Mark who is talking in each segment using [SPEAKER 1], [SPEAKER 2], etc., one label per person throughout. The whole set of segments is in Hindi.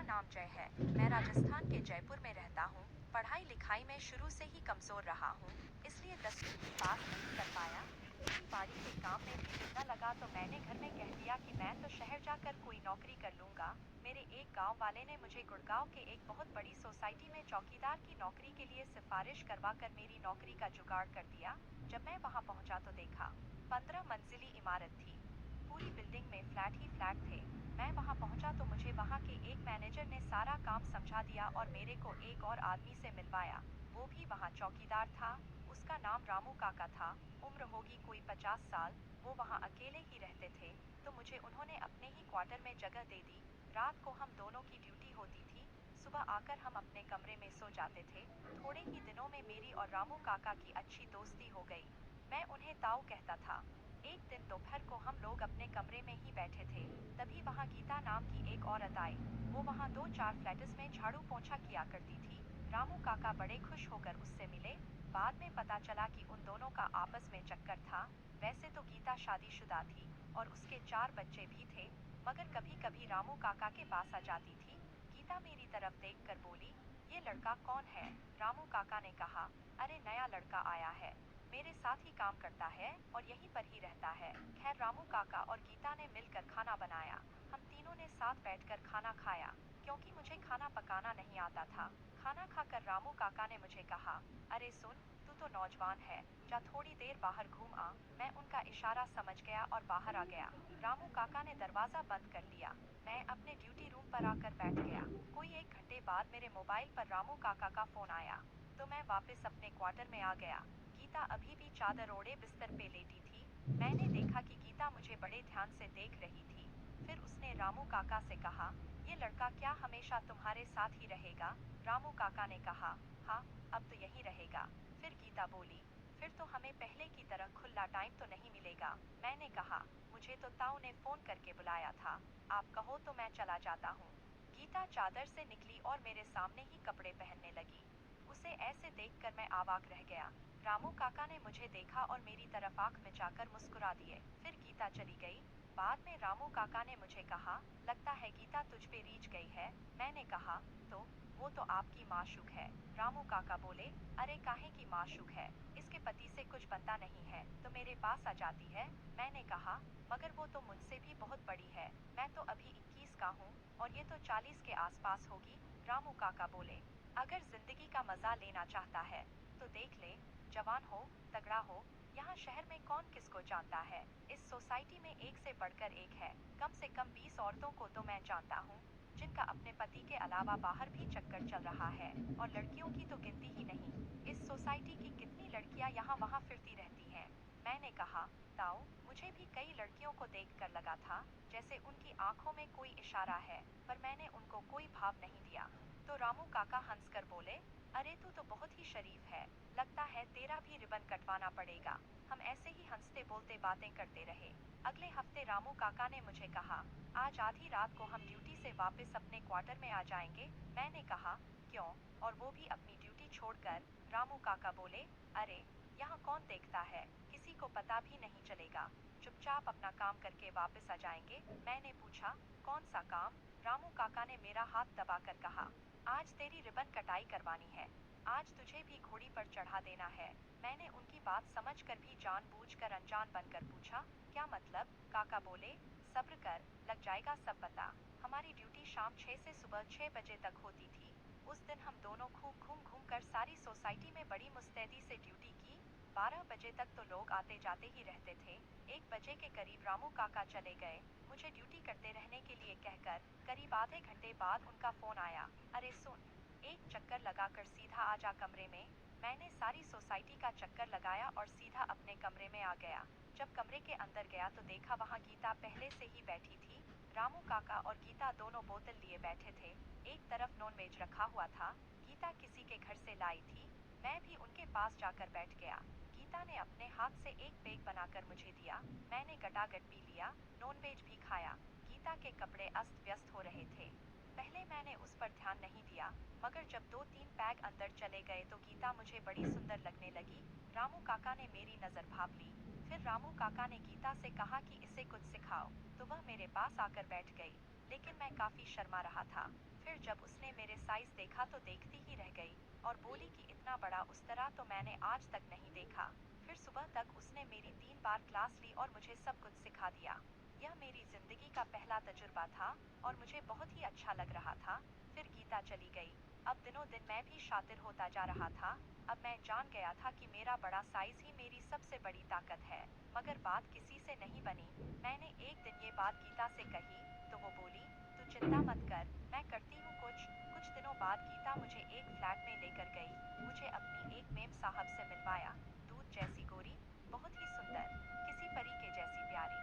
[SPEAKER 1] नाम जय है। मैं राजस्थान के जयपुर में रहता हूँ। पढ़ाई लिखाई में शुरू से ही कमजोर रहा हूँ, इसलिए 10वीं भी पास नहीं कर पाया। खेती बाड़ी के काम में भी दिल न लगा तो मैंने घर में कह दिया कि मैं तो शहर जाकर कोई नौकरी कर लूंगा। मेरे एक गांव वाले ने मुझे गुड़गांव के एक बहुत बड़ी सोसाइटी में चौकीदार की नौकरी के लिए सिफारिश करवा कर मेरी नौकरी का जुगाड़ कर दिया। जब मैं वहां पहुंचा तो देखा 15 मंजिली इमारत थी। पूरी बिल्डिंग में फ्लैट ही फ्लैट थे। मैं वहां पहुंचा तो मुझे वहां के एक मैनेजर ने सारा काम समझा दिया और मेरे को एक और आदमी से मिलवाया। वो भी वहां चौकीदार था। उसका नाम रामू काका था। उम्र होगी कोई 50 साल। वो वहां अकेले ही रहते थे, तो मुझे उन्होंने अपने ही क्वार्टर में जगह दे दी। रात को हम दोनों की ड्यूटी होती थी। सुबह आकर हम अपने कमरे में सो जाते थे। थोड़े ही दिनों में मेरी और रामू काका की अच्छी दोस्ती हो गई। मैं उन्हें ताऊ कहता था। एक दिन दोपहर को हम लोग अपने कमरे में ही बैठे थे, तभी वहां गीता नाम की एक औरत आई। वो वहां 2-4 फ्लैट्स में झाड़ू पोंछा किया करती थी। रामू काका बड़े खुश होकर उससे मिले। बाद में पता चला कि उन दोनों का आपस में चक्कर था। वैसे तो गीता शादीशुदा थी और उसके 4 बच्चे भी थे, मगर कभी कभी रामू काका के पास आ जाती थी। गीता मेरी तरफ देख कर बोली, ये लड़का कौन है? रामू काका ने कहा, अरे नया लड़का आया है, मेरे साथ ही काम करता है और यहीं पर ही रहता है। खैर रामू काका और गीता ने मिलकर खाना बनाया। हम तीनों ने साथ बैठकर खाना खाया, क्योंकि मुझे खाना पकाना नहीं आता था। खाना खाकर रामू काका ने मुझे कहा, अरे सुन, तू तो नौजवान है, जा थोड़ी देर बाहर घूम आ। मैं उनका इशारा समझ गया और बाहर आ गया। रामू काका ने दरवाजा बंद कर लिया। मैं अपने ड्यूटी रूम पर आकर बैठ गया। कोई 1 घंटे बाद मेरे मोबाइल पर रामू काका का फोन आया, तो मैं वापस अपने क्वार्टर में आ गया। गीता अभी भी चादर ओढ़े बिस्तर पे लेटी थी। मैंने देखा कि गीता मुझे बड़े ध्यान से देख रही थी। फिर उसने रामू काका से कहा, ये लड़का क्या हमेशा तुम्हारे साथ ही रहेगा? रामू काका ने कहा, हाँ, अब तो यही रहेगा। फिर गीता बोली, फिर तो हमें पहले की तरह खुला टाइम तो नहीं मिलेगा। मैंने कहा, मुझे तो ताऊ ने फोन करके बुलाया था, आप कहो तो मैं चला जाता हूँ। गीता चादर से निकली और मेरे सामने ही कपड़े पहनने लगी। उसे ऐसे देखकर मैं अवाक रह गया। रामू काका ने मुझे देखा और मेरी तरफ आंख मिचाकर मुस्कुरा दिए। फिर गीता चली गई। बाद में रामू काका ने मुझे कहा, लगता है गीता तुझ पे रीझ गई है। मैंने कहा, तो वो तो आपकी माशूक है। रामू काका बोले, अरे काहे की माशूक है, इसके पति से कुछ बनता नहीं है तो मेरे पास आ जाती है। मैंने कहा, मगर वो तो मुझसे भी बहुत बड़ी है, मैं तो अभी 21 का हूँ और ये तो 40 के आसपास होगी। रामू काका बोले, अगर जिंदगी का मजा लेना चाहता है तो देख ले, जवान हो, तगड़ा हो। यहाँ शहर में कौन किसको जानता है? इस सोसाइटी में एक से बढ़कर एक है। कम से कम 20 औरतों को तो मैं जानता हूँ, जिनका अपने पति के अलावा बाहर भी चक्कर चल रहा है, और लड़कियों की तो गिनती ही नहीं। इस सोसाइटी की कितनी लड़कियाँ यहाँ वहाँ फिरती रहती हैं। मैंने कहा, ताऊ, मुझे भी कई लड़कियों को देखकर लगा था जैसे उनकी आंखों में कोई इशारा है, पर मैंने उनको कोई भाव नहीं दिया। तो रामू काका हंसकर बोले, अरे तू तो बहुत ही शरीफ है, लगता है तेरा भी रिबन कटवाना पड़ेगा। हम ऐसे ही हंसते बोलते बातें करते रहे। अगले हफ्ते रामू काका ने मुझे कहा, आज आधी रात को हम ड्यूटी से वापस अपने क्वार्टर में आ जाएंगे। मैंने कहा, क्यों? और वो भी अपनी ड्यूटी छोड़कर? रामू काका बोले, अरे यहाँ कौन देखता है, किसी को पता भी नहीं चलेगा, चुपचाप अपना काम करके वापस आ जाएंगे। मैंने पूछा, कौन सा काम? रामू काका ने मेरा हाथ दबाकर कहा, आज तेरी रिबन कटाई करवानी है, आज तुझे भी घोड़ी पर चढ़ा देना है। मैंने उनकी बात समझकर भी जानबूझकर अनजान बनकर पूछा, क्या मतलब? काका बोले, सब्र कर, लग जाएगा सब पता। हमारी ड्यूटी शाम 6 से सुबह 6 बजे तक होती थी। उस दिन हम दोनों खूब घूम घूम कर सारी सोसाइटी में बड़ी मुस्तैदी से ड्यूटी की। 12 बजे तक तो लोग आते जाते ही रहते थे। 1 बजे के करीब रामू काका चले गए, मुझे ड्यूटी करते रहने के लिए कहकर। करीब आधे घंटे बाद उनका फोन आया, अरे सुन, एक चक्कर लगाकर सीधा आ जा कमरे में। मैंने सारी सोसाइटी का चक्कर लगाया और सीधा अपने कमरे में आ गया। जब कमरे के अंदर गया तो देखा वहाँ गीता पहले से ही बैठी थी। रामू काका और गीता दोनों बोतल लिए बैठे थे। एक तरफ नॉन वेज रखा हुआ था, गीता किसी के घर से लाई थी। मैं भी उनके पास जाकर बैठ गया। गीता ने अपने हाथ से एक पेग बनाकर मुझे दिया। मैंने गटागट पी लिया, नॉन वेज भी खाया। गीता के कपड़े अस्त व्यस्त हो रहे थे। पहले मैंने उस पर ध्यान नहीं दिया, मगर जब 2-3 पैग अंदर चले गए तो गीता मुझे बड़ी सुंदर लगने लगी। रामू काका ने मेरी नजर भाप ली। फिर रामू काका ने गीता से कहा कि इसे कुछ सिखाओ, तो वह मेरे पास आकर बैठ गई, लेकिन मैं काफी शर्मा रहा था। फिर जब उसने मेरे साइज देखा तो देखती ही रह गई और बोली कि इतना बड़ा उस्तरा तो मैंने आज तक नहीं देखा। फिर सुबह तक उसने मेरी 3 बार क्लास ली और मुझे सब कुछ सिखा दिया। यह मेरी जिंदगी का पहला तजुर्बा था और मुझे बहुत ही अच्छा लग रहा था। फिर गीता चली गई। अब दिनों दिन मैं भी शातिर होता जा रहा था। अब मैं जान गया था कि मेरा बड़ा साइज ही मेरी सबसे बड़ी ताकत है। मगर बात किसी से नहीं बनी। मैंने एक दिन ये बात गीता से कही, तो वो बोली, तू चिंता मत कर, मैं करती हूँ कुछ दिनों बाद गीता मुझे एक फ्लैट में लेकर गई। मुझे अपनी एक मेम साहब से मिलवाया। दूध जैसी गोरी, बहुत ही सुंदर, किसी परी के जैसी प्यारी।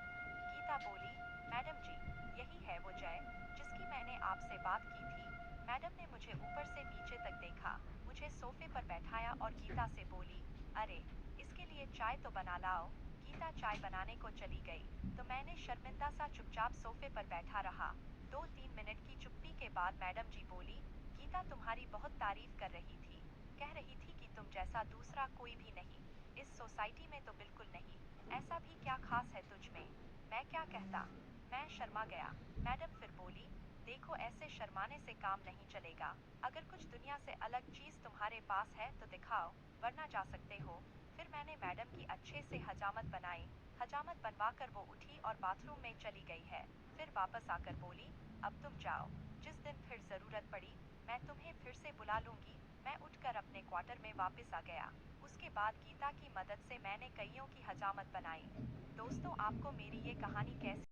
[SPEAKER 1] गीता बोली, मैडम जी, यही है वो जय जिसकी मैंने आपसे बात की थी। मैडम ने मुझे ऊपर से नीचे तक देखा, मुझे सोफे पर बैठाया और गीता से बोली, अरे, इसके लिए चाय तो बना लाओ। गीता चाय बनाने को चली गई, तो मैंने शर्मिंदा सा चुपचाप सोफे पर बैठा रहा। 2-3 मिनट की चुप्पी के बाद मैडम जी बोली, गीता तुम्हारी बहुत तारीफ कर रही थी, कह रही थी कि तुम जैसा दूसरा कोई भी नहीं, इस सोसाइटी में तो बिल्कुल नहीं। ऐसा भी क्या खास है तुझ में? मैं क्या कहता? मैं शर्मा गया। मैडम फिर बोली, देखो ऐसे शर्माने से काम नहीं चलेगा। अगर कुछ दुनिया से अलग चीज तुम्हारे पास है तो दिखाओ, वरना जा सकते हो। फिर मैंने मैडम की अच्छे से हजामत बनाई। हजामत बनवाकर वो उठी और बाथरूम में चली गई है। फिर वापस आकर बोली, अब तुम जाओ। जिस दिन फिर जरूरत पड़ी, मैं तुम्हें फिर से बुला लूंगी। मैं उठकर अपने क्वार्टर में वापस आ गया। उसके बाद गीता की मदद से मैंने कईयों की हजामत बनाई। दोस्तों, आपको मेरी ये कहानी कैसी